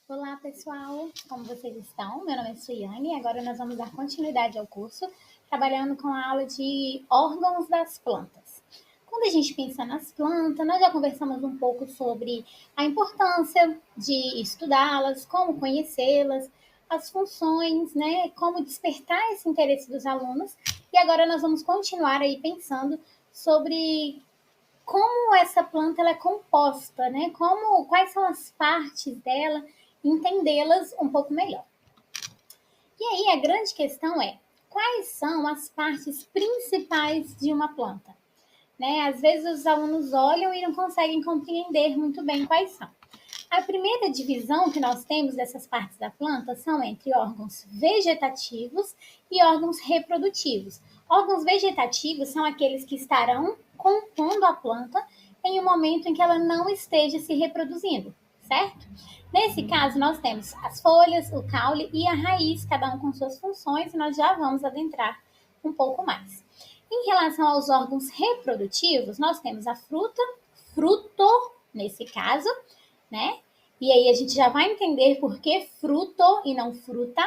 Olá, pessoal! Como vocês estão? Meu nome é Suiane e agora nós vamos dar continuidade ao curso, trabalhando com a aula de órgãos das plantas. Quando a gente pensa nas plantas, nós já conversamos um pouco sobre a importância de estudá-las, como conhecê-las, as funções, né? Como despertar esse interesse dos alunos. E agora nós vamos continuar aí pensando sobre como essa planta ela é composta, né? Quais são as partes dela, entendê-las um pouco melhor. E aí a grande questão é: quais são as partes principais de uma planta? Né? Às vezes os alunos olham e não conseguem compreender muito bem quais são. A primeira divisão que nós temos dessas partes da planta são entre órgãos vegetativos e órgãos reprodutivos. Órgãos vegetativos são aqueles que estarão compondo a planta em um momento em que ela não esteja se reproduzindo, certo? Nesse caso, nós temos as folhas, o caule e a raiz, cada um com suas funções, e nós já vamos adentrar um pouco mais. Em relação aos órgãos reprodutivos, nós temos a fruta, fruto, nesse caso, né? E aí a gente já vai entender por que fruto e não fruta.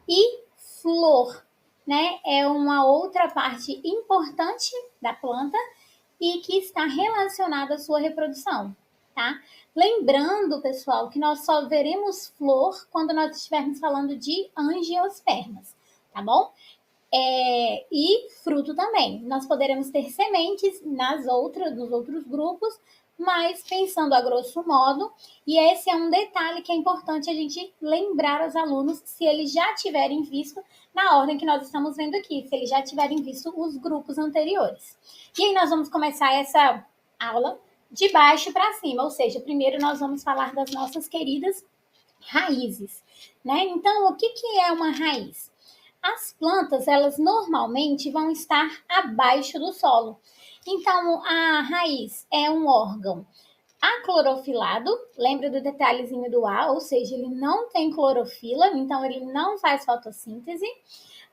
E flor, né? É uma outra parte importante da planta e que está relacionada à sua reprodução, tá? Lembrando, pessoal, que nós só veremos flor quando nós estivermos falando de angiospermas, tá bom? E fruto também. Nós poderemos ter sementes nos outros grupos, mas pensando a grosso modo, e esse é um detalhe que é importante a gente lembrar aos alunos, se eles já tiverem visto na ordem que nós estamos vendo aqui, se eles já tiverem visto os grupos anteriores. E aí nós vamos começar essa aula de baixo para cima, ou seja, primeiro nós vamos falar das nossas queridas raízes, né? Então, o que é uma raiz? As plantas, elas normalmente vão estar abaixo do solo. Então, a raiz é um órgão aclorofilado, lembra do detalhezinho do A, ou seja, ele não tem clorofila, então ele não faz fotossíntese.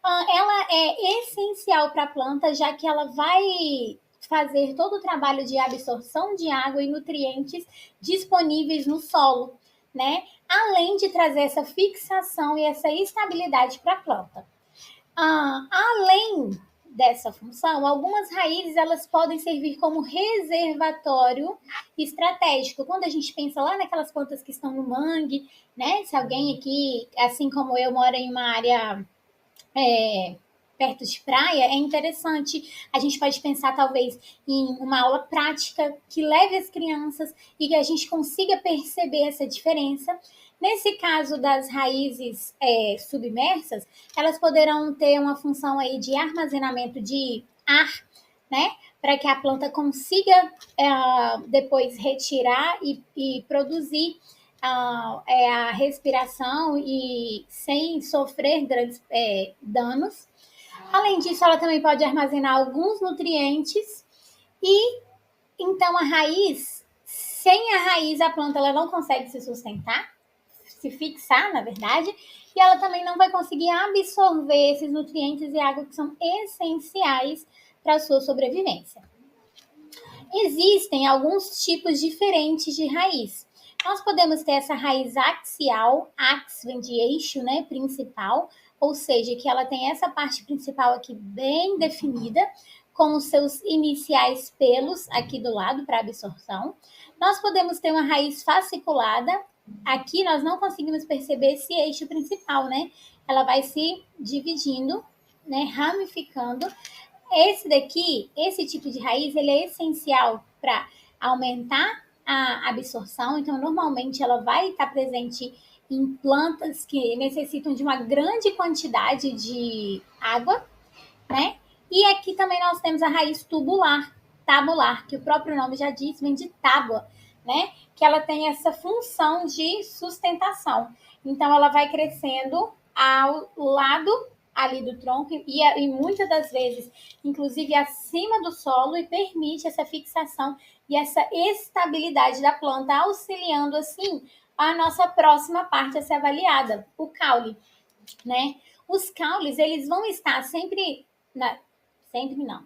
Ela é essencial para a planta, já que ela vai fazer todo o trabalho de absorção de água e nutrientes disponíveis no solo, né? Além de trazer essa fixação e essa estabilidade para a planta. Além dessa função, algumas raízes elas podem servir como reservatório estratégico. Quando a gente pensa lá naquelas plantas que estão no mangue, né? Se alguém aqui, assim como eu, mora em uma área perto de praia, é interessante. A gente pode pensar, talvez, em uma aula prática que leve as crianças e que a gente consiga perceber essa diferença. Nesse caso das raízes submersas, elas poderão ter uma função aí de armazenamento de ar, né? Para que a planta consiga depois retirar e produzir a respiração e sem sofrer grandes danos. Além disso, ela também pode armazenar alguns nutrientes e então a raiz, sem a raiz a planta ela não consegue se sustentar, se fixar, na verdade, e ela também não vai conseguir absorver esses nutrientes e água que são essenciais para a sua sobrevivência. Existem alguns tipos diferentes de raiz. Nós podemos ter essa raiz axial, ax vem de eixo, né, principal, ou seja, que ela tem essa parte principal aqui bem definida, com os seus iniciais pelos aqui do lado para absorção. Nós podemos ter uma raiz fasciculada. Aqui nós não conseguimos perceber esse eixo principal, né? Ela vai se dividindo, né, ramificando. Esse tipo de raiz, ele é essencial para aumentar a absorção, então normalmente ela vai estar presente em plantas que necessitam de uma grande quantidade de água, né? E aqui também nós temos a raiz tabular, que o próprio nome já diz, vem de tábua, né? Que ela tem essa função de sustentação. Então ela vai crescendo ao lado ali do tronco e muitas das vezes, inclusive acima do solo, e permite essa fixação e essa estabilidade da planta, auxiliando assim a nossa próxima parte a ser avaliada, o caule, né? Os caules, eles vão estar sempre não,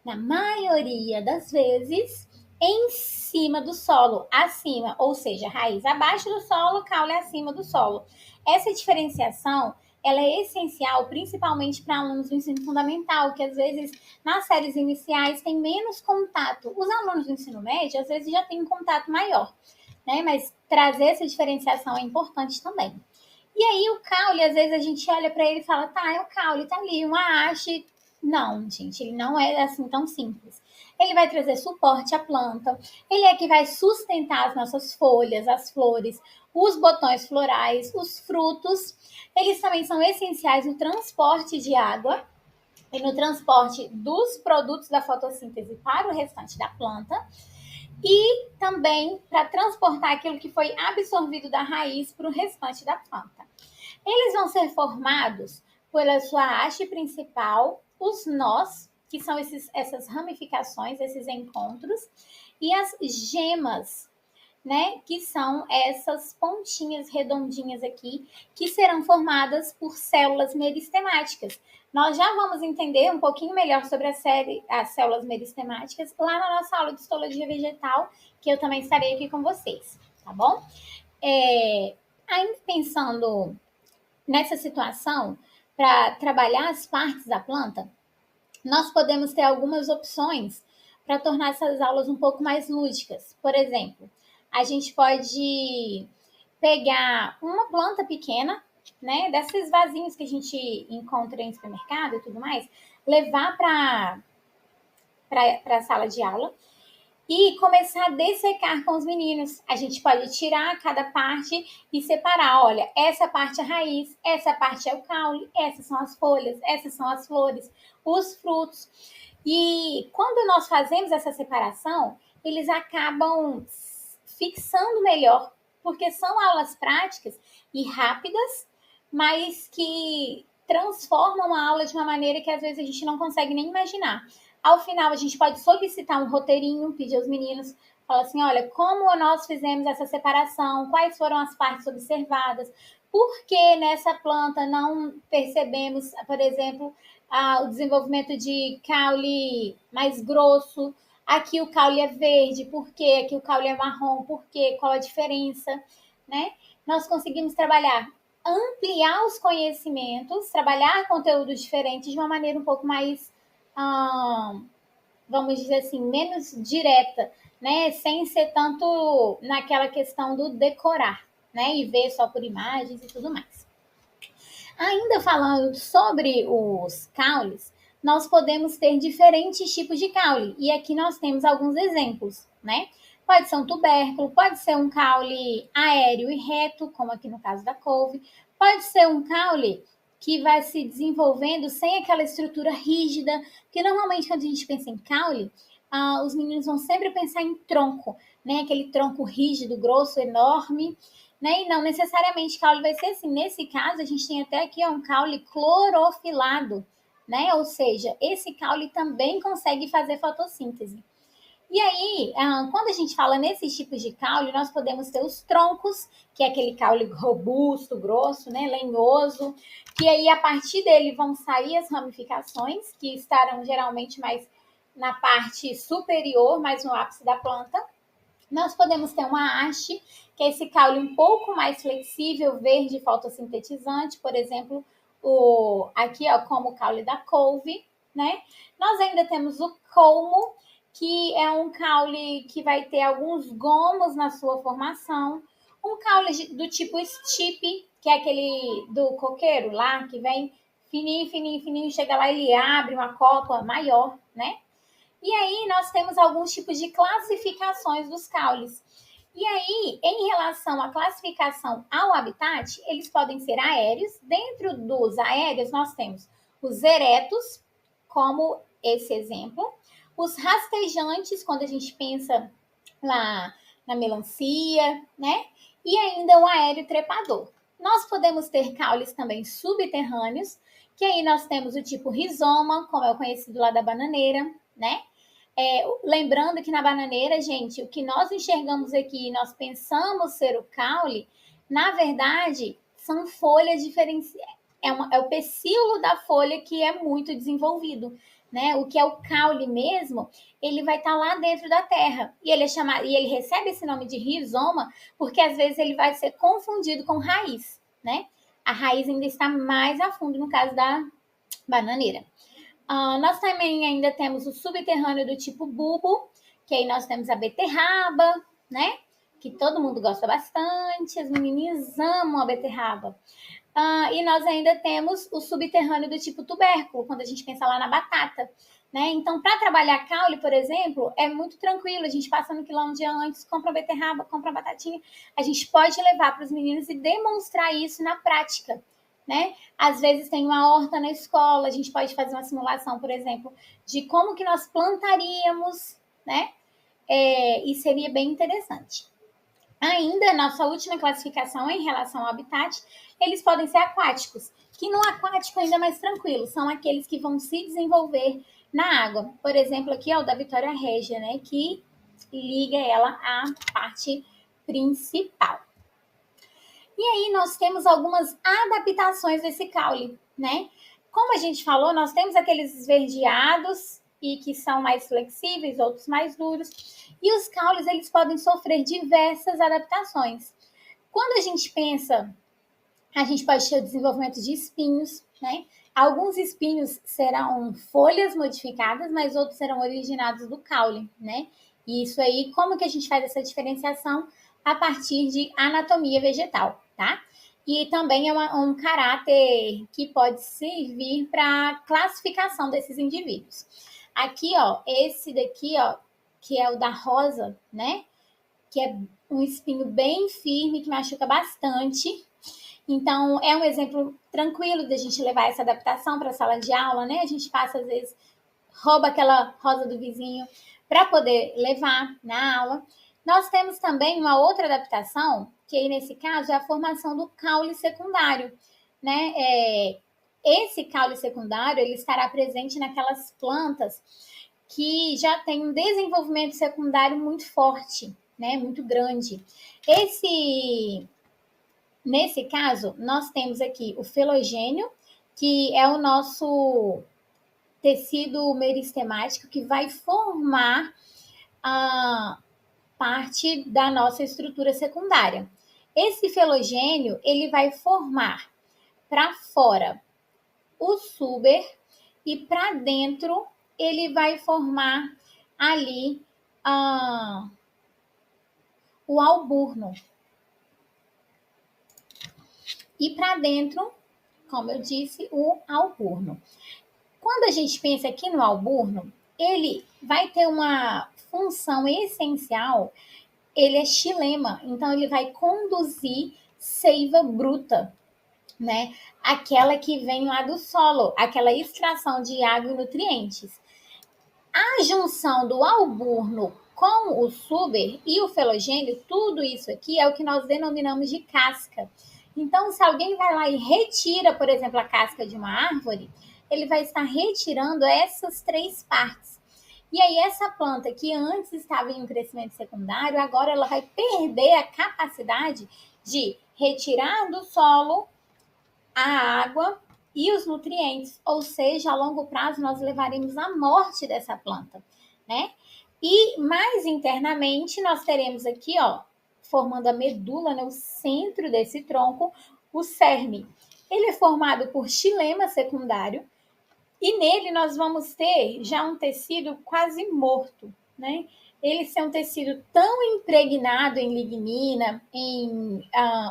na maioria das vezes, em cima do solo, acima, ou seja, raiz abaixo do solo, caule acima do solo. Essa diferenciação, ela é essencial, principalmente para alunos do ensino fundamental, que às vezes nas séries iniciais tem menos contato. Os alunos do ensino médio, às vezes, já têm um contato maior, né? Mas trazer essa diferenciação é importante também. E aí o caule, às vezes a gente olha para ele e fala, tá, é o caule, tá ali, uma haste. Não, gente, ele não é assim tão simples. Ele vai trazer suporte à planta, ele é que vai sustentar as nossas folhas, as flores, os botões florais, os frutos. Eles também são essenciais no transporte de água e no transporte dos produtos da fotossíntese para o restante da planta e também para transportar aquilo que foi absorvido da raiz para o restante da planta. Eles vão ser formados pela sua haste principal, os nós, que são essas ramificações, esses encontros, e as gemas, né, que são essas pontinhas redondinhas aqui, que serão formadas por células meristemáticas. Nós já vamos entender um pouquinho melhor sobre as células meristemáticas lá na nossa aula de histologia vegetal, que eu também estarei aqui com vocês, tá bom? Ainda pensando nessa situação, para trabalhar as partes da planta, nós podemos ter algumas opções para tornar essas aulas um pouco mais lúdicas. Por exemplo, a gente pode pegar uma planta pequena, né, desses vasinhos que a gente encontra em supermercado e tudo mais, levar para a sala de aula e começar a dessecar com os meninos. A gente pode tirar cada parte e separar. Olha, essa parte é a raiz, essa parte é o caule, essas são as folhas, essas são as flores, os frutos. E quando nós fazemos essa separação, eles acabam fixando melhor, porque são aulas práticas e rápidas, mas que transformam a aula de uma maneira que às vezes a gente não consegue nem imaginar. Ao final, a gente pode solicitar um roteirinho, pedir aos meninos, falar assim, olha, como nós fizemos essa separação, quais foram as partes observadas, por que nessa planta não percebemos, por exemplo, o desenvolvimento de caule mais grosso, aqui o caule é verde, por que aqui o caule é marrom, por quê, qual a diferença, né? Nós conseguimos trabalhar, ampliar os conhecimentos, trabalhar conteúdos diferentes de uma maneira um pouco mais vamos dizer assim, menos direta, né? Sem ser tanto naquela questão do decorar, né? E ver só por imagens e tudo mais. Ainda falando sobre os caules, nós podemos ter diferentes tipos de caule. E aqui nós temos alguns exemplos, né? Pode ser um tubérculo, pode ser um caule aéreo e reto, como aqui no caso da couve. Pode ser um caule que vai se desenvolvendo sem aquela estrutura rígida, porque normalmente quando a gente pensa em caule, os meninos vão sempre pensar em tronco, né? Aquele tronco rígido, grosso, enorme, né? E não necessariamente caule vai ser assim. Nesse caso, a gente tem até aqui um caule clorofilado, né? Ou seja, esse caule também consegue fazer fotossíntese. E aí, quando a gente fala nesses tipos de caule, nós podemos ter os troncos, que é aquele caule robusto, grosso, né, lenhoso, que aí a partir dele vão sair as ramificações, que estarão geralmente mais na parte superior, mais no ápice da planta. Nós podemos ter uma haste, que é esse caule um pouco mais flexível, verde fotossintetizante, por exemplo, aqui ó, como o caule da couve, né? Nós ainda temos o colmo, que é um caule que vai ter alguns gomos na sua formação, um caule do tipo stipe, que é aquele do coqueiro lá, que vem fininho, fininho, fininho, chega lá e ele abre uma copa maior, né? E aí nós temos alguns tipos de classificações dos caules. E aí, em relação à classificação ao habitat, eles podem ser aéreos. Dentro dos aéreos, nós temos os eretos, como esse exemplo, os rastejantes, quando a gente pensa lá na melancia, né? E ainda o aéreo trepador. Nós podemos ter caules também subterrâneos, que aí nós temos o tipo rizoma, como é o conhecido lá da bananeira, né? Lembrando que na bananeira, gente, o que nós enxergamos aqui, nós pensamos ser o caule, na verdade, são folhas diferenciadas. É o pecíolo da folha que é muito desenvolvido. né? O que é o caule mesmo, ele vai estar lá dentro da terra. E ele é chamado, e ele recebe esse nome de rizoma porque às vezes ele vai ser confundido com raiz, né? A raiz ainda está mais a fundo no caso da bananeira. Nós também ainda temos o subterrâneo do tipo bulbo, que aí nós temos a beterraba, né? Que todo mundo gosta bastante, as menininhas amam a beterraba. E nós ainda temos o subterrâneo do tipo tubérculo, quando a gente pensa lá na batata. Né? Então, para trabalhar caule, por exemplo, é muito tranquilo. A gente passa no quilão um dia antes, compra beterraba, compra batatinha. A gente pode levar para os meninos e demonstrar isso na prática. Né? Às vezes tem uma horta na escola, a gente pode fazer uma simulação, por exemplo, de como que nós plantaríamos, né? E seria bem interessante. Ainda, nossa última classificação em relação ao habitat, eles podem ser aquáticos, que no aquático ainda é mais tranquilo, são aqueles que vão se desenvolver na água. Por exemplo, aqui é o da Vitória Régia, né, que liga ela à parte principal. E aí nós temos algumas adaptações desse caule, né? Como a gente falou, nós temos aqueles esverdeados e que são mais flexíveis, outros mais duros. E os caules, eles podem sofrer diversas adaptações. Quando a gente pensa, a gente pode ter o desenvolvimento de espinhos, né? Alguns espinhos serão folhas modificadas, mas outros serão originados do caule, né? E isso aí, como que a gente faz essa diferenciação? A partir de anatomia vegetal, tá? E também é um caráter que pode servir para classificação desses indivíduos. Aqui, ó, esse daqui, ó, que é o da rosa, né? Que é um espinho bem firme, que machuca bastante. Então, é um exemplo tranquilo da gente levar essa adaptação para a sala de aula, né? A gente passa, às vezes, rouba aquela rosa do vizinho para poder levar na aula. Nós temos também uma outra adaptação, que aí, nesse caso, é a formação do caule secundário, né? Esse caule secundário, ele estará presente naquelas plantas que já tem um desenvolvimento secundário muito forte, né? Muito grande. Nesse caso, nós temos aqui o felogênio, que é o nosso tecido meristemático que vai formar a parte da nossa estrutura secundária. Esse felogênio, ele vai formar para fora o suber e para dentro ele vai formar ali o alburno. E para dentro, como eu disse, o alburno. Quando a gente pensa aqui no alburno, ele vai ter uma função essencial, ele é xilema, então ele vai conduzir seiva bruta, né? Aquela que vem lá do solo, aquela extração de água e nutrientes. A junção do alburno com o suber e o felogênio, tudo isso aqui é o que nós denominamos de casca. Então, se alguém vai lá e retira, por exemplo, a casca de uma árvore, ele vai estar retirando essas três partes. E aí, essa planta que antes estava em um crescimento secundário, agora ela vai perder a capacidade de retirar do solo a água e os nutrientes, ou seja, a longo prazo nós levaremos à morte dessa planta, né? E mais internamente nós teremos aqui, ó, formando a medula, né, o centro desse tronco, o cerne. Ele é formado por xilema secundário e nele nós vamos ter já um tecido quase morto, né? Ele ser um tecido tão impregnado em lignina, em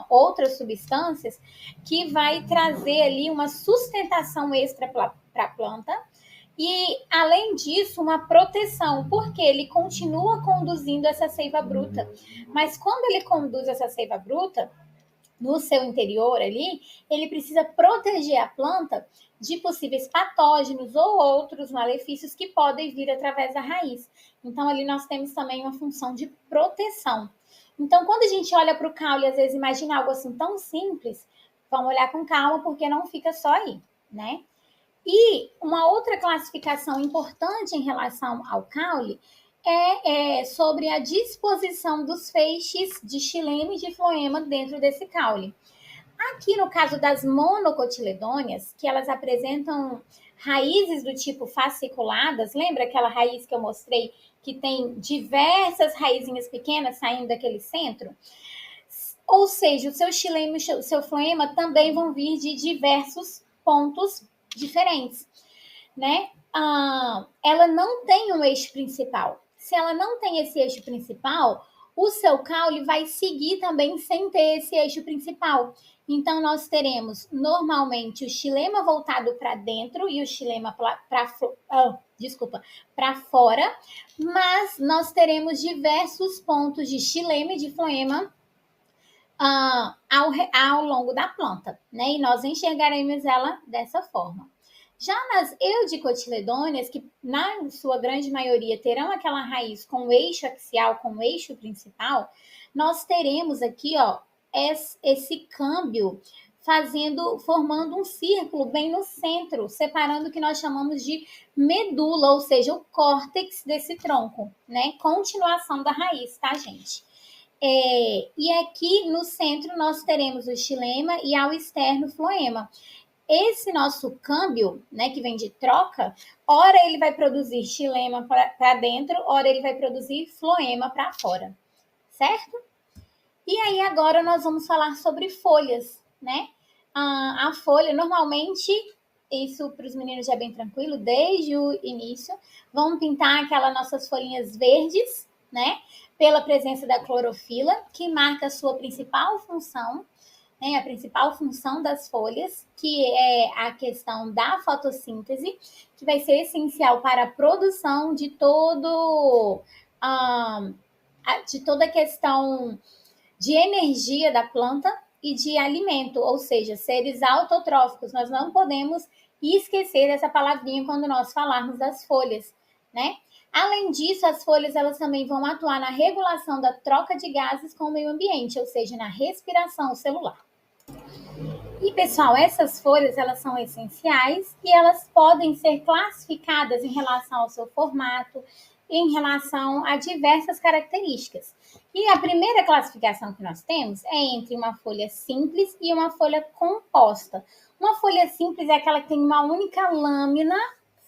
outras substâncias, que vai trazer ali uma sustentação extra para a planta e, além disso, uma proteção, porque ele continua conduzindo essa seiva bruta. Mas quando ele conduz essa seiva bruta, no seu interior ali, ele precisa proteger a planta de possíveis patógenos ou outros malefícios que podem vir através da raiz. Então, ali nós temos também uma função de proteção. Então, quando a gente olha para o caule, às vezes imagina algo assim tão simples, vamos olhar com calma, porque não fica só aí, né? E uma outra classificação importante em relação ao caule é sobre a disposição dos feixes de xilema e de floema dentro desse caule. Aqui no caso das monocotiledôneas, que elas apresentam raízes do tipo fasciculadas, lembra aquela raiz que eu mostrei que tem diversas raizinhas pequenas saindo daquele centro? Ou seja, o seu xilema e o seu floema também vão vir de diversos pontos diferentes, né? Ela não tem um eixo principal. Se ela não tem esse eixo principal, o seu caule vai seguir também sem ter esse eixo principal. Então, nós teremos normalmente o xilema voltado para dentro e o xilema para fora, mas nós teremos diversos pontos de xilema e de floema ao longo da planta, né? E nós enxergaremos ela dessa forma. Já nas eudicotiledôneas, que na sua grande maioria terão aquela raiz com o eixo axial, com o eixo principal, nós teremos aqui, ó, esse câmbio formando um círculo bem no centro, separando o que nós chamamos de medula, ou seja, o córtex desse tronco, né? Continuação da raiz, tá, gente? E aqui no centro nós teremos o xilema e ao externo o floema. Esse nosso câmbio, né, que vem de troca, ora ele vai produzir xilema para dentro, ora ele vai produzir floema para fora, certo? E aí agora nós vamos falar sobre folhas, né? A folha, normalmente, isso para os meninos já é bem tranquilo, desde o início, vão pintar aquelas nossas folhinhas verdes, né? Pela presença da clorofila, que marca a sua principal função, né, a principal função das folhas, que é a questão da fotossíntese, que vai ser essencial para a produção de toda a questão de energia da planta e de alimento, ou seja, seres autotróficos. Nós não podemos esquecer dessa palavrinha quando nós falarmos das folhas, né? Além disso, as folhas elas também vão atuar na regulação da troca de gases com o meio ambiente, ou seja, na respiração celular. E, pessoal, essas folhas, elas são essenciais e elas podem ser classificadas em relação ao seu formato, em relação a diversas características. E a primeira classificação que nós temos é entre uma folha simples e uma folha composta. Uma folha simples é aquela que tem uma única lâmina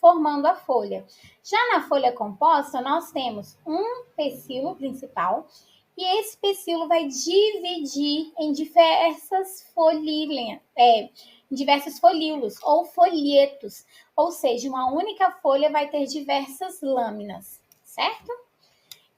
formando a folha. Já na folha composta, nós temos um pecíolo principal e esse pecíolo vai dividir em diversas diversos folíolos ou folhetos, ou seja, uma única folha vai ter diversas lâminas, certo?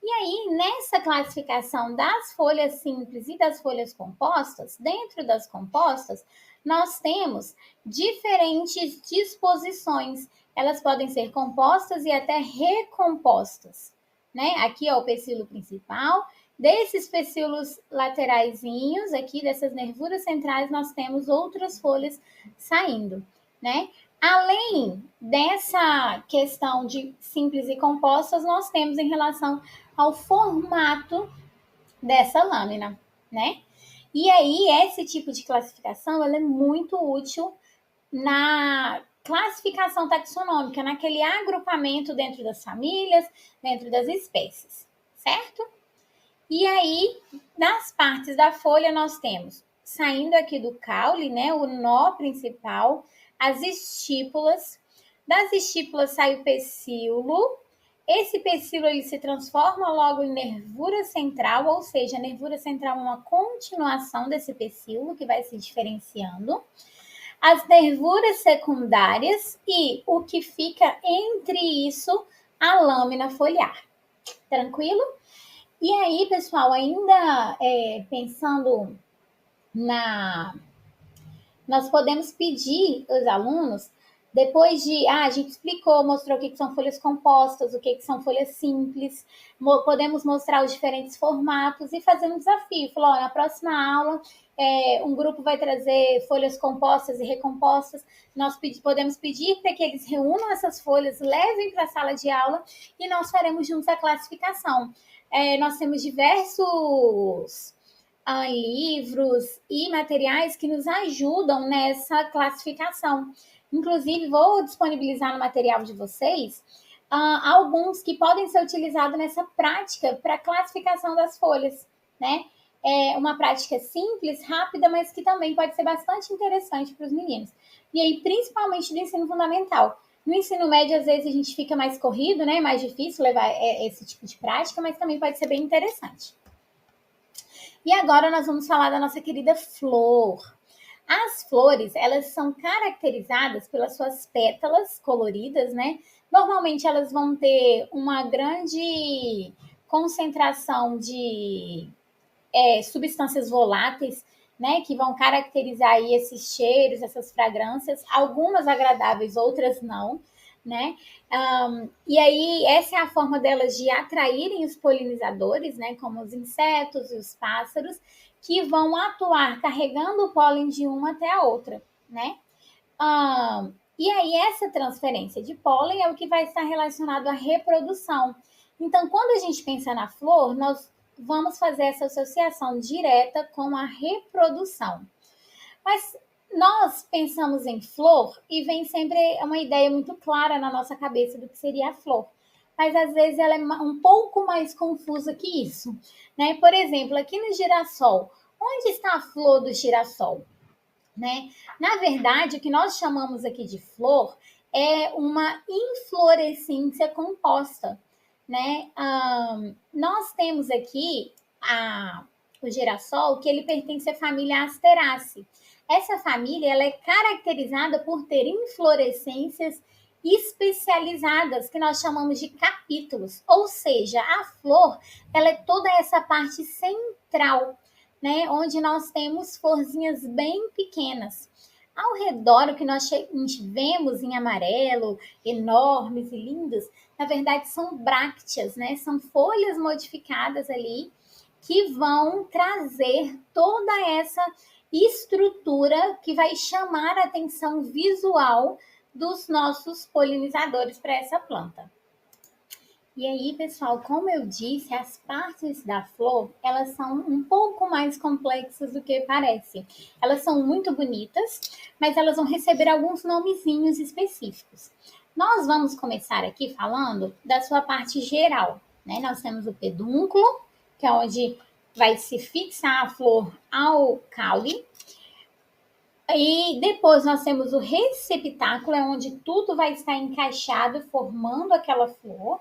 E aí, nessa classificação das folhas simples e das folhas compostas, dentro das compostas, nós temos diferentes disposições. Elas podem ser compostas e até recompostas, né? Aqui é o pecíolo principal. Desses pecíolos lateraisinhos, aqui dessas nervuras centrais, nós temos outras folhas saindo, né? Além dessa questão de simples e compostas, nós temos em relação ao formato dessa lâmina, né? E aí, esse tipo de classificação, ela é muito útil na classificação taxonômica, naquele agrupamento dentro das famílias, dentro das espécies, certo? E aí, nas partes da folha, nós temos, saindo aqui do caule, né, o nó principal, as estípulas. Das estípulas sai o pecíolo. Esse pecíolo ele se transforma logo em nervura central, ou seja, a nervura central é uma continuação desse pecíolo que vai se diferenciando. As nervuras secundárias e o que fica entre isso, a lâmina foliar. Tranquilo? E aí, pessoal, ainda pensando nós podemos pedir aos alunos, depois de, a gente explicou, mostrou o que são folhas compostas, o que são folhas simples, podemos mostrar os diferentes formatos e fazer um desafio. Falar, na próxima aula, um grupo vai trazer folhas compostas e recompostas, nós podemos pedir para que eles reúnam essas folhas, levem para a sala de aula e nós faremos juntos a classificação. Nós temos diversos livros e materiais que nos ajudam nessa classificação. Inclusive, vou disponibilizar no material de vocês alguns que podem ser utilizados nessa prática para classificação das folhas, né? é uma prática simples, rápida, mas que também pode ser bastante interessante para os meninos. E aí, principalmente do ensino fundamental. No ensino médio, às vezes, a gente fica mais corrido, né? Mais difícil levar esse tipo de prática, mas também pode ser bem interessante. E agora nós vamos falar da nossa querida flor. As flores, elas são caracterizadas pelas suas pétalas coloridas, né? Normalmente elas vão ter uma grande concentração de substâncias voláteis, né? Que vão caracterizar aí esses cheiros, essas fragrâncias, algumas agradáveis, outras não, né? E aí, essa é a forma delas de atraírem os polinizadores, né? Como os insetos e os pássaros, que vão atuar carregando o pólen de uma até a outra, né? E aí, essa transferência de pólen é o que vai estar relacionado à reprodução. Então, quando a gente pensa na flor, nós vamos fazer essa associação direta com a reprodução. Mas nós pensamos em flor e vem sempre uma ideia muito clara na nossa cabeça do que seria a flor. Mas às vezes ela é um pouco mais confusa que isso, né? Por exemplo, aqui no girassol, onde está a flor do girassol? Né? Na verdade, o que nós chamamos aqui de flor é uma inflorescência composta, né? Nós temos aqui o girassol, que ele pertence à família Asteraceae. Essa família ela é caracterizada por ter inflorescências especializadas, que nós chamamos de capítulos, ou seja, a flor ela é toda essa parte central, né, onde nós temos florzinhas bem pequenas. Ao redor, o que nós vemos em amarelo, enormes e lindos, na verdade são brácteas, né? São folhas modificadas ali que vão trazer toda essa estrutura que vai chamar a atenção visual dos nossos polinizadores para essa planta. E aí, pessoal, como eu disse, as partes da flor, elas são um pouco mais complexas do que parece. Elas são muito bonitas, mas elas vão receber alguns nomezinhos específicos. Nós vamos começar aqui falando da sua parte geral, né? Nós temos o pedúnculo, que é onde vai se fixar a flor ao caule. E depois nós temos o receptáculo, é onde tudo vai estar encaixado, formando aquela flor.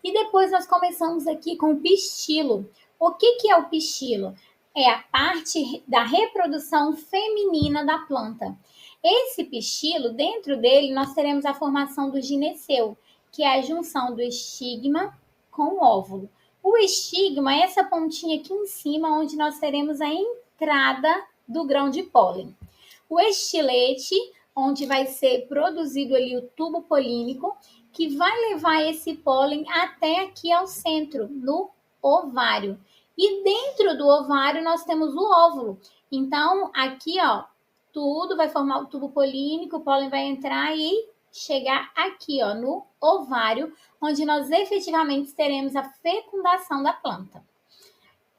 E depois nós começamos aqui com o pistilo. O que é o pistilo? É a parte da reprodução feminina da planta. Esse pistilo, dentro dele, nós teremos a formação do gineceu, que é a junção do estigma com o óvulo. O estigma é essa pontinha aqui em cima, onde nós teremos a entrada do grão de pólen. O estilete, onde vai ser produzido ali o tubo polínico, que vai levar esse pólen até aqui ao centro, no ovário. E dentro do ovário nós temos o óvulo. Então, aqui, ó, tudo vai formar o tubo polínico, o pólen vai entrar e chegar aqui, ó, no ovário, onde nós efetivamente teremos a fecundação da planta.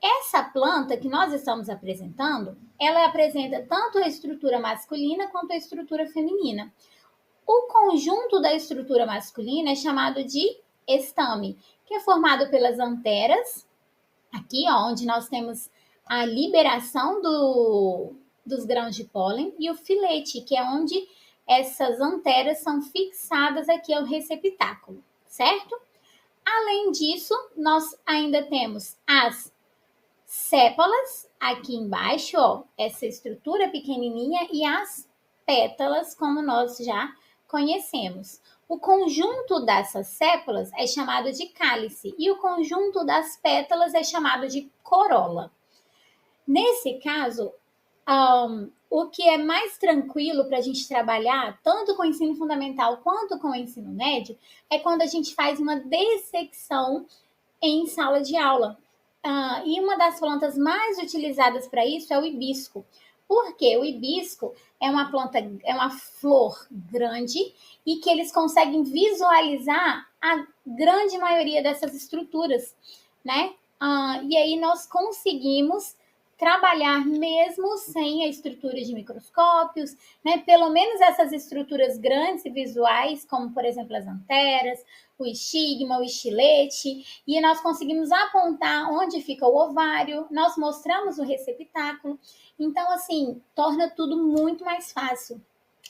Essa planta que nós estamos apresentando, ela apresenta tanto a estrutura masculina quanto a estrutura feminina. O conjunto da estrutura masculina é chamado de estame, que é formado pelas anteras, aqui ó, onde nós temos a liberação dos grãos de pólen, e o filete, que é onde essas anteras são fixadas aqui ao receptáculo, certo? Além disso, nós ainda temos as sépalas, aqui embaixo, ó, essa estrutura pequenininha, e as pétalas, como nós já conhecemos. O conjunto dessas sépalas é chamado de cálice e o conjunto das pétalas é chamado de corola. Nesse caso, o que é mais tranquilo para a gente trabalhar, tanto com o ensino fundamental quanto com o ensino médio, é quando a gente faz uma dissecção em sala de aula. E uma das plantas mais utilizadas para isso é o hibisco. Porque o hibisco é uma planta, é uma flor grande e que eles conseguem visualizar a grande maioria dessas estruturas, né? E aí nós conseguimos trabalhar mesmo sem a estrutura de microscópios, né? Pelo menos essas estruturas grandes e visuais, como por exemplo as anteras, o estigma, o estilete, e nós conseguimos apontar onde fica o ovário, nós mostramos o receptáculo, então assim, torna tudo muito mais fácil.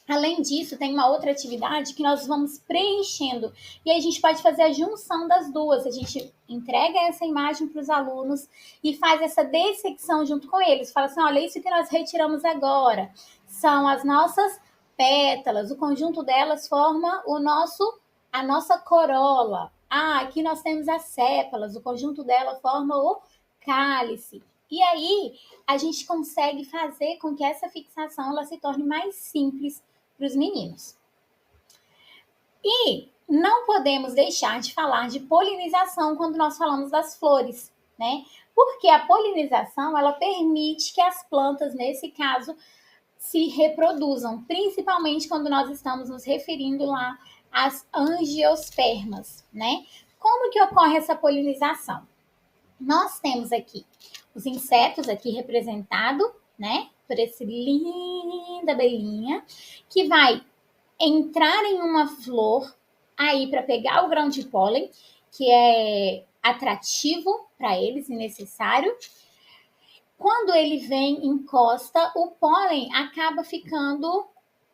Além disso, tem uma outra atividade que nós vamos preenchendo. E aí a gente pode fazer a junção das duas. A gente entrega essa imagem para os alunos e faz essa dissecção junto com eles. Fala assim, olha, isso que nós retiramos agora são as nossas pétalas. O conjunto delas forma a nossa corola. Ah, aqui nós temos as sépalas. O conjunto dela forma o cálice. E aí a gente consegue fazer com que essa fixação ela se torne mais simples para os meninos. E não podemos deixar de falar de polinização quando nós falamos das flores, né? Porque a polinização, ela permite que as plantas, nesse caso, se reproduzam, principalmente quando nós estamos nos referindo lá às angiospermas, né? Como que ocorre essa polinização? Nós temos aqui os insetos aqui representado, né? Por esse linda abelhinha, que vai entrar em uma flor aí para pegar o grão de pólen, que é atrativo para eles e necessário. Quando ele vem, encosta, o pólen acaba ficando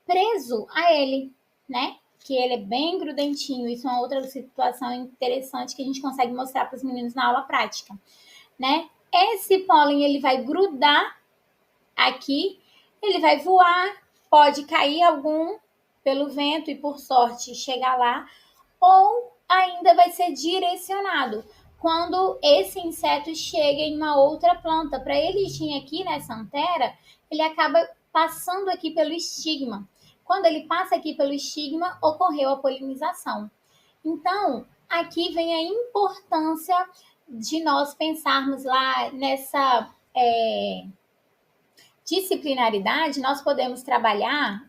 preso a ele, né? Que ele é bem grudentinho. Isso é uma outra situação interessante que a gente consegue mostrar para os meninos na aula prática, né? Esse pólen ele vai grudar aqui, ele vai voar, pode cair algum pelo vento e por sorte chegar lá, ou ainda vai ser direcionado quando esse inseto chega em uma outra planta. Para ele ir aqui nessa antera, ele acaba passando aqui pelo estigma. Quando ele passa aqui pelo estigma, ocorreu a polinização. Então, aqui vem a importância de nós pensarmos lá nessa disciplinaridade. Nós podemos trabalhar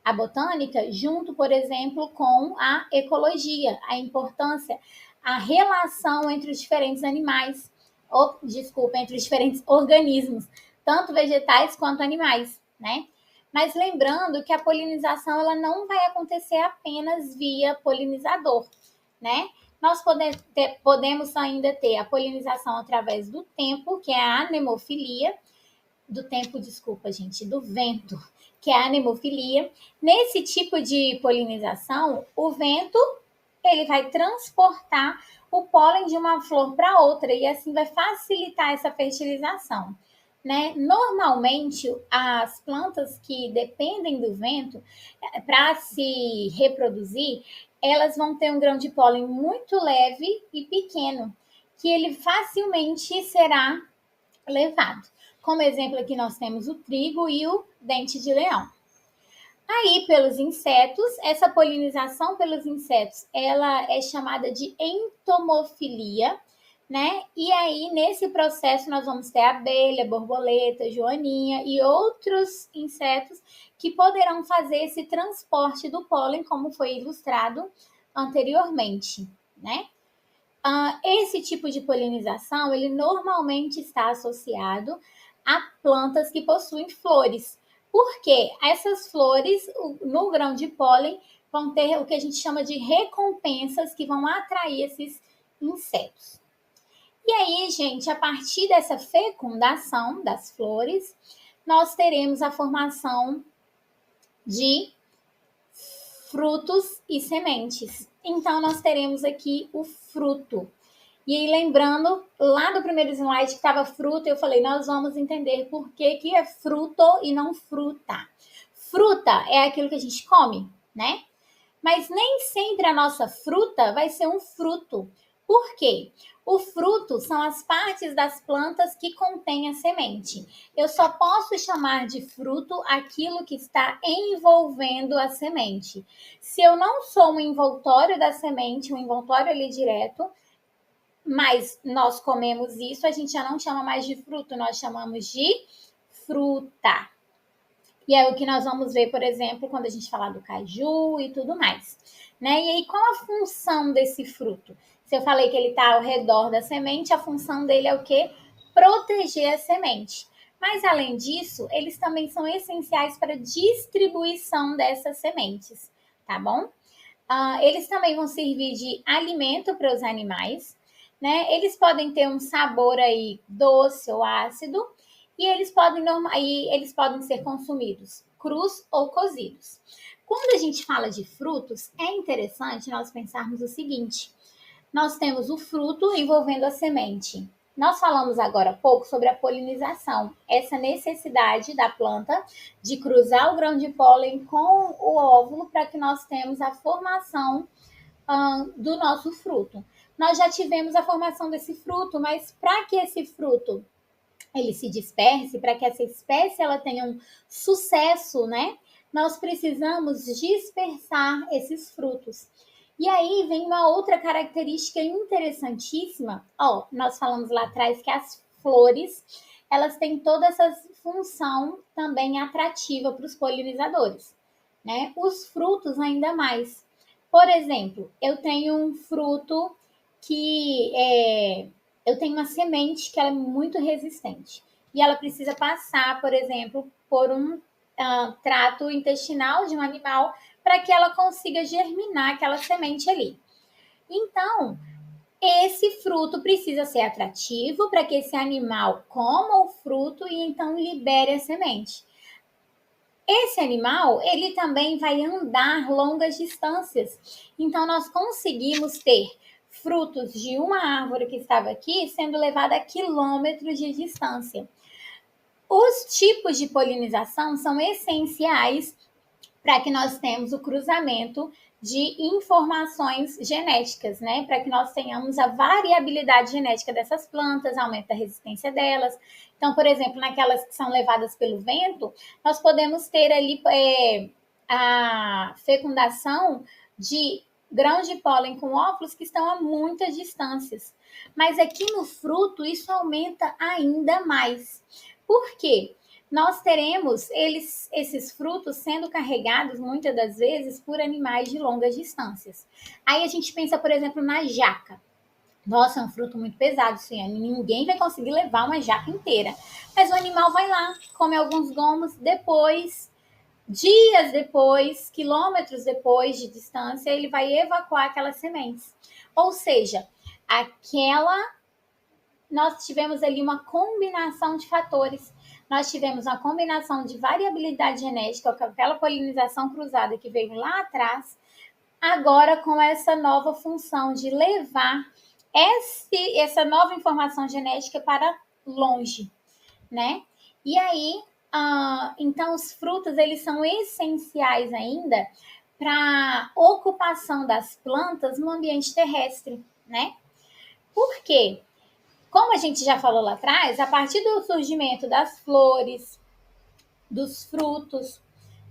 a botânica junto, por exemplo, com a ecologia, a importância, a relação entre os diferentes animais, entre os diferentes organismos, tanto vegetais quanto animais, né? Mas lembrando que a polinização ela não vai acontecer apenas via polinizador, né? Nós podemos ainda ter a polinização através do tempo, que é a anemofilia, do vento, que é a anemofilia. Nesse tipo de polinização, o vento ele vai transportar o pólen de uma flor para outra e assim vai facilitar essa fertilização, né? Normalmente, as plantas que dependem do vento para se reproduzir, elas vão ter um grão de pólen muito leve e pequeno, que ele facilmente será levado. Como exemplo aqui nós temos o trigo e o dente de leão. Aí, pelos insetos, essa polinização pelos insetos, ela é chamada de entomofilia, né? E aí, nesse processo, nós vamos ter abelha, borboleta, joaninha e outros insetos que poderão fazer esse transporte do pólen, como foi ilustrado anteriormente, né? Esse tipo de polinização, ele normalmente está associado a plantas que possuem flores. Porque essas flores, no grão de pólen, vão ter o que a gente chama de recompensas que vão atrair esses insetos. E aí, gente, a partir dessa fecundação das flores, nós teremos a formação de frutos e sementes. Então, nós teremos aqui o fruto. E aí, lembrando, lá do primeiro slide que estava fruta, eu falei, nós vamos entender por que é fruto e não fruta. Fruta é aquilo que a gente come, né? Mas nem sempre a nossa fruta vai ser um fruto. Por quê? O fruto são as partes das plantas que contêm a semente. Eu só posso chamar de fruto aquilo que está envolvendo a semente. Se eu não sou um envoltório da semente, um envoltório ali direto, mas nós comemos isso, a gente já não chama mais de fruto, nós chamamos de fruta. E é o que nós vamos ver, por exemplo, quando a gente falar do caju e tudo mais, né? E aí, qual a função desse fruto? Se eu falei que ele está ao redor da semente, a função dele é o quê? proteger a semente. Mas, além disso, eles também são essenciais para a distribuição dessas sementes, tá bom? Eles também vão servir de alimento para os animais, né? Eles podem ter um sabor aí doce ou ácido e eles podem ser consumidos crus ou cozidos. Quando a gente fala de frutos, é interessante nós pensarmos o seguinte: nós temos o fruto envolvendo a semente. Nós falamos agora há pouco sobre a polinização, essa necessidade da planta de cruzar o grão de pólen com o óvulo para que nós tenhamos a formação do nosso fruto. Nós já tivemos a formação desse fruto, mas para que esse fruto ele se disperse, para que essa espécie ela tenha um sucesso, né? Nós precisamos dispersar esses frutos. E aí vem uma outra característica interessantíssima. Nós falamos lá atrás que as flores, elas têm toda essa função também atrativa para os polinizadores, né? Os frutos ainda mais. Por exemplo, eu tenho um fruto eu tenho uma semente que ela é muito resistente e ela precisa passar, por exemplo, por um trato intestinal de um animal para que ela consiga germinar aquela semente ali. Então, esse fruto precisa ser atrativo para que esse animal coma o fruto e então libere a semente. Esse animal, ele também vai andar longas distâncias. Então, nós conseguimos ter frutos de uma árvore que estava aqui sendo levada a quilômetros de distância. Os tipos de polinização são essenciais para que nós tenhamos o cruzamento de informações genéticas, né? Para que nós tenhamos a variabilidade genética dessas plantas, aumenta a resistência delas. Então, por exemplo, naquelas que são levadas pelo vento, nós podemos ter ali a fecundação de grãos de pólen com óvulos que estão a muitas distâncias. Mas aqui no fruto, isso aumenta ainda mais. Por quê? Nós teremos esses frutos sendo carregados muitas das vezes por animais de longas distâncias. Aí a gente pensa, por exemplo, na jaca. Nossa, é um fruto muito pesado, sim. Ninguém vai conseguir levar uma jaca inteira. Mas o animal vai lá, come alguns gomos, depois, dias depois, quilômetros depois de distância, ele vai evacuar aquelas sementes. Ou seja, nós tivemos ali uma combinação de fatores. Nós tivemos uma combinação de variabilidade genética com aquela polinização cruzada que veio lá atrás, agora com essa nova função de levar essa nova informação genética para longe, né? E aí, então os frutos, eles são essenciais ainda para a ocupação das plantas no ambiente terrestre, né? Por quê? Como a gente já falou lá atrás, a partir do surgimento das flores, dos frutos,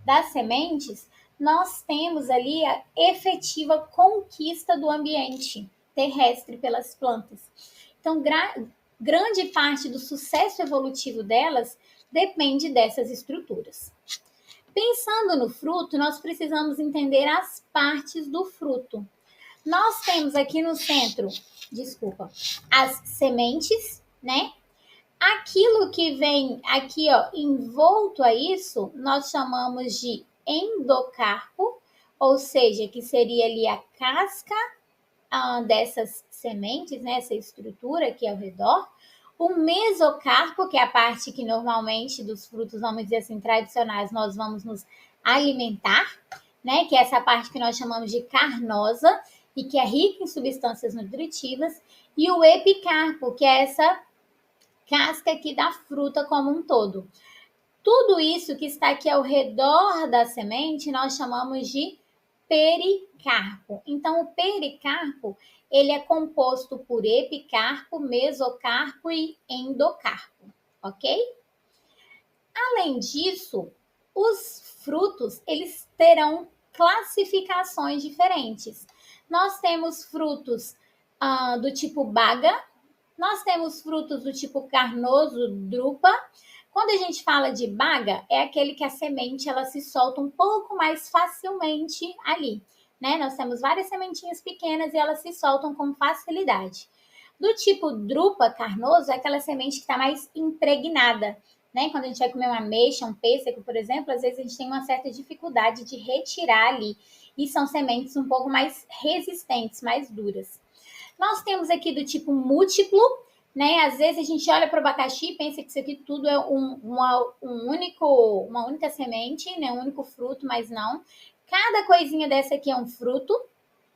das sementes, nós temos ali a efetiva conquista do ambiente terrestre pelas plantas. Então, grande parte do sucesso evolutivo delas depende dessas estruturas. Pensando no fruto, nós precisamos entender as partes do fruto. Nós temos aqui no centro, as sementes, né? Aquilo que vem aqui, envolto a isso, nós chamamos de endocarpo, ou seja, que seria ali a casca dessas sementes, né? Essa estrutura aqui ao redor. O mesocarpo, que é a parte que normalmente dos frutos, vamos dizer assim, tradicionais, nós vamos nos alimentar, né? Que é essa parte que nós chamamos de carnosa e que é rica em substâncias nutritivas. E o epicarpo, que é essa casca aqui da fruta como um todo. Tudo isso que está aqui ao redor da semente, nós chamamos de pericarpo. Então, o pericarpo, ele é composto por epicarpo, mesocarpo e endocarpo, ok? Além disso, os frutos, eles terão classificações diferentes. Nós temos frutos do tipo baga, nós temos frutos do tipo carnoso, drupa. Quando a gente fala de baga, é aquele que a semente ela se solta um pouco mais facilmente ali, né? Nós temos várias sementinhas pequenas e elas se soltam com facilidade. Do tipo drupa carnoso, é aquela semente que está mais impregnada, né? Quando a gente vai comer uma ameixa, um pêssego, por exemplo, às vezes a gente tem uma certa dificuldade de retirar ali. E são sementes um pouco mais resistentes, mais duras. Nós temos aqui do tipo múltiplo, né? Às vezes a gente olha para o abacaxi e pensa que isso aqui tudo é uma única semente, né? Um único fruto, mas não. Cada coisinha dessa aqui é um fruto,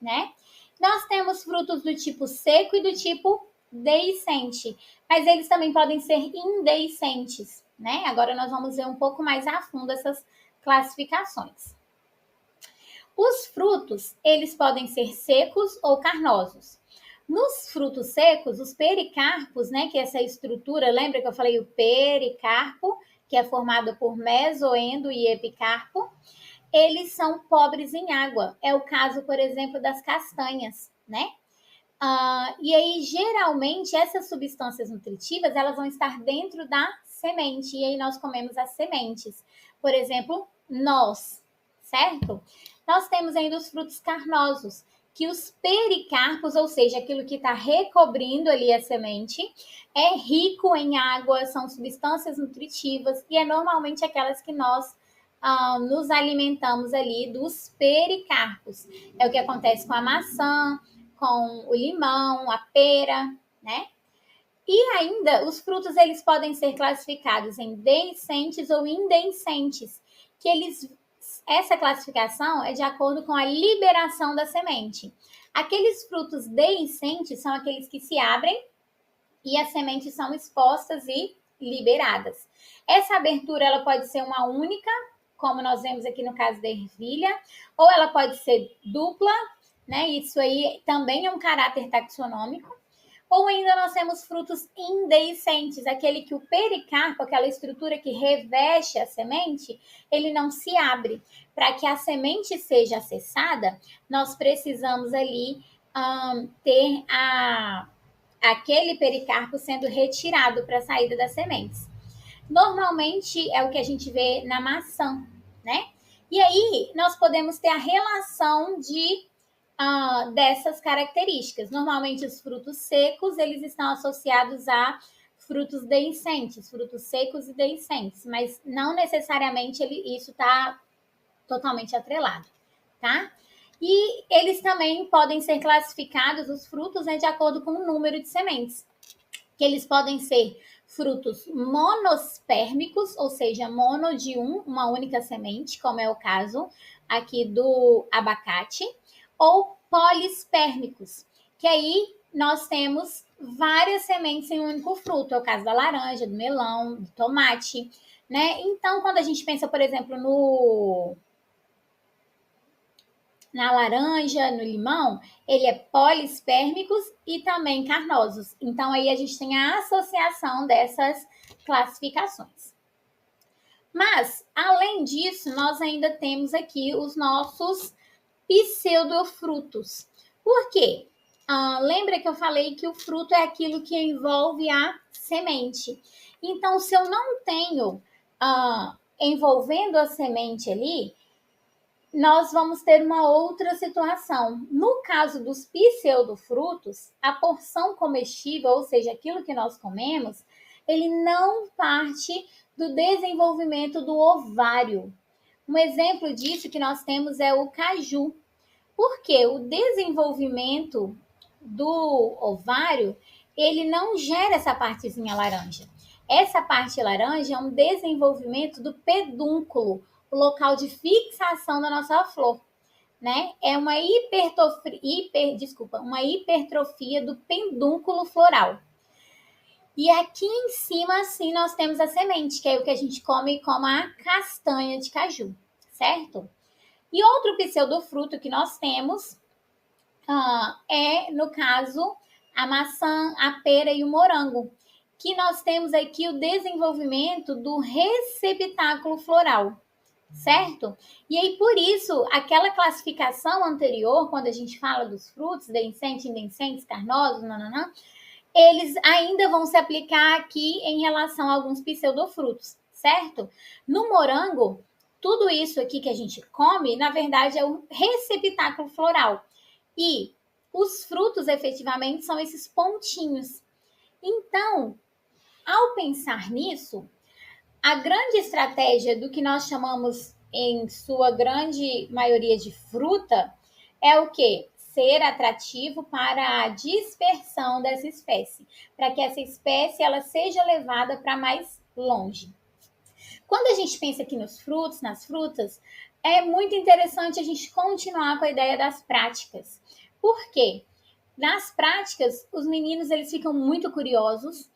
né? Nós temos frutos do tipo seco e do tipo deiscente, mas eles também podem ser indeiscentes, né? Agora nós vamos ver um pouco mais a fundo essas classificações. Os frutos, eles podem ser secos ou carnosos. Nos frutos secos, os pericarpos, né, que é essa estrutura, lembra que eu falei o pericarpo, que é formado por mesoendo e epicarpo, eles são pobres em água. É o caso, por exemplo, das castanhas, né? E aí, geralmente, essas substâncias nutritivas, elas vão estar dentro da semente, e aí nós comemos as sementes. Por exemplo, noz, certo? Nós temos ainda os frutos carnosos, que os pericarpos, ou seja, aquilo que está recobrindo ali a semente, é rico em água, são substâncias nutritivas, e é normalmente aquelas que nós nos alimentamos ali dos pericarpos. É o que acontece com a maçã, com o limão, a pera, né? E ainda, os frutos eles podem ser classificados em deiscentes ou indeiscentes, que essa classificação é de acordo com a liberação da semente. Aqueles frutos deiscentes são aqueles que se abrem e as sementes são expostas e liberadas. Essa abertura ela pode ser uma única, como nós vemos aqui no caso da ervilha, ou ela pode ser dupla, né? Isso aí também é um caráter taxonômico. Ou ainda nós temos frutos indeiscentes, aquele que o pericarpo, aquela estrutura que reveste a semente, ele não se abre. Para que a semente seja acessada, nós precisamos ali ter aquele pericarpo sendo retirado para a saída das sementes. Normalmente é o que a gente vê na maçã, né? E aí nós podemos ter a relação dessas características. Normalmente os frutos secos, eles estão associados a frutos deiscentes, frutos secos e deiscentes, mas não necessariamente isso está totalmente atrelado, tá? E eles também podem ser classificados, os frutos, né, de acordo com o número de sementes, que eles podem ser frutos monospérmicos, ou seja, mono de uma única semente, como é o caso aqui do abacate, ou polispérmicos, que aí nós temos várias sementes em um único fruto, é o caso da laranja, do melão, do tomate, né? Então, quando a gente pensa, por exemplo, na laranja, no limão, ele é polispérmicos e também carnosos. Então, aí a gente tem a associação dessas classificações. Mas, além disso, nós ainda temos aqui os nossos pseudofrutos. Por quê? Lembra que eu falei que o fruto é aquilo que envolve a semente. Então, se eu não tenho envolvendo a semente ali, nós vamos ter uma outra situação. No caso dos pseudofrutos, a porção comestível, ou seja, aquilo que nós comemos, ele não parte do desenvolvimento do ovário. Um exemplo disso que nós temos é o caju. Porque o desenvolvimento do ovário, ele não gera essa partezinha laranja. Essa parte laranja é um desenvolvimento do pedúnculo, o local de fixação da nossa flor, né? É uma hipertrofia do pedúnculo floral. E aqui em cima, assim, nós temos a semente, que é o que a gente come como a castanha de caju, certo? E outro pseudofruto que nós temos é, no caso, a maçã, a pera e o morango, que nós temos aqui o desenvolvimento do receptáculo floral, certo? E aí, por isso, aquela classificação anterior, quando a gente fala dos frutos, deiscentes, indeiscentes, carnosos, nananã, eles ainda vão se aplicar aqui em relação a alguns pseudofrutos, certo? No morango, tudo isso aqui que a gente come, na verdade, é o receptáculo floral. E os frutos efetivamente são esses pontinhos. Então, ao pensar nisso, a grande estratégia do que nós chamamos em sua grande maioria de fruta é o quê? Ser atrativo para a dispersão dessa espécie, para que essa espécie ela seja levada para mais longe. Quando a gente pensa aqui nos frutos, nas frutas, é muito interessante a gente continuar com a ideia das práticas. Por quê? Nas práticas, os meninos eles ficam muito curiosos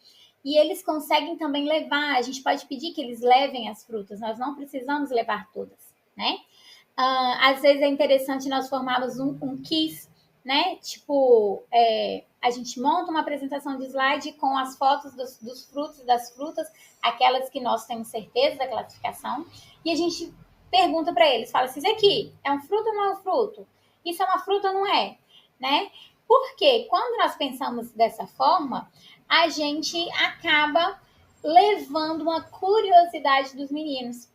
e eles conseguem também levar. A gente pode pedir que eles levem as frutas, nós não precisamos levar todas, né? Às vezes é interessante nós formarmos um quiz, né? Tipo, a gente monta uma apresentação de slide com as fotos dos frutos e das frutas, aquelas que nós temos certeza da classificação, e a gente pergunta para eles, fala assim, isso aqui é um fruto ou não é um fruto? Isso é uma fruta ou não é? Né? Porque quando nós pensamos dessa forma, a gente acaba levando uma curiosidade dos meninos.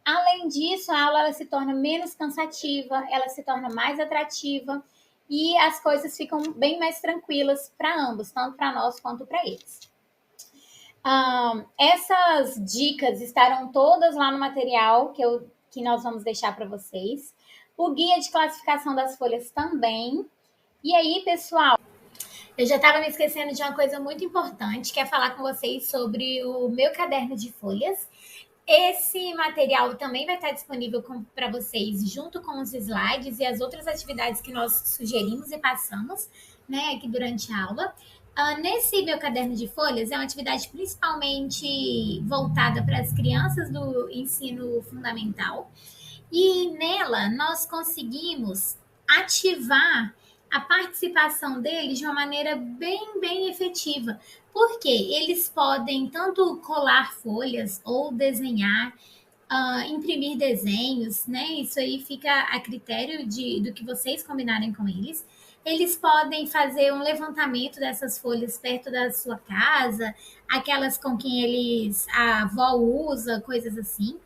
Além disso, a aula ela se torna menos cansativa, ela se torna mais atrativa e as coisas ficam bem mais tranquilas para ambos, tanto para nós quanto para eles. Essas dicas estarão todas lá no material que nós vamos deixar para vocês. O guia de classificação das folhas também. E aí, pessoal, eu já estava me esquecendo de uma coisa muito importante, que é falar com vocês sobre o meu caderno de folhas. Esse material também vai estar disponível para vocês, junto com os slides e as outras atividades que nós sugerimos e passamos, né, aqui durante a aula. Nesse meu caderno de folhas, é uma atividade principalmente voltada para as crianças do ensino fundamental. E nela, nós conseguimos ativar a participação deles de uma maneira bem efetiva, porque eles podem tanto colar folhas ou desenhar, imprimir desenhos, né? Isso aí fica a critério do que vocês combinarem com eles. Eles podem fazer um levantamento dessas folhas perto da sua casa, aquelas com quem a avó usa, coisas assim.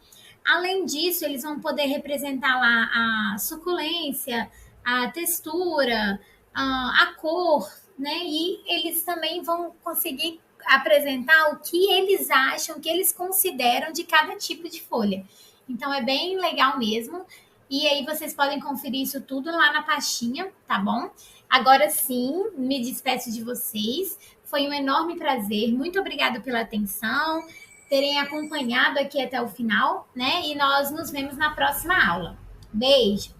Além disso, eles vão poder representar lá a suculência, a textura, a cor, né? E eles também vão conseguir apresentar o que eles acham, o que eles consideram de cada tipo de folha. Então é bem legal mesmo. E aí vocês podem conferir isso tudo lá na pastinha, tá bom? Agora sim, me despeço de vocês. Foi um enorme prazer. Muito obrigada pela atenção, terem acompanhado aqui até o final, né? E nós nos vemos na próxima aula. Beijo!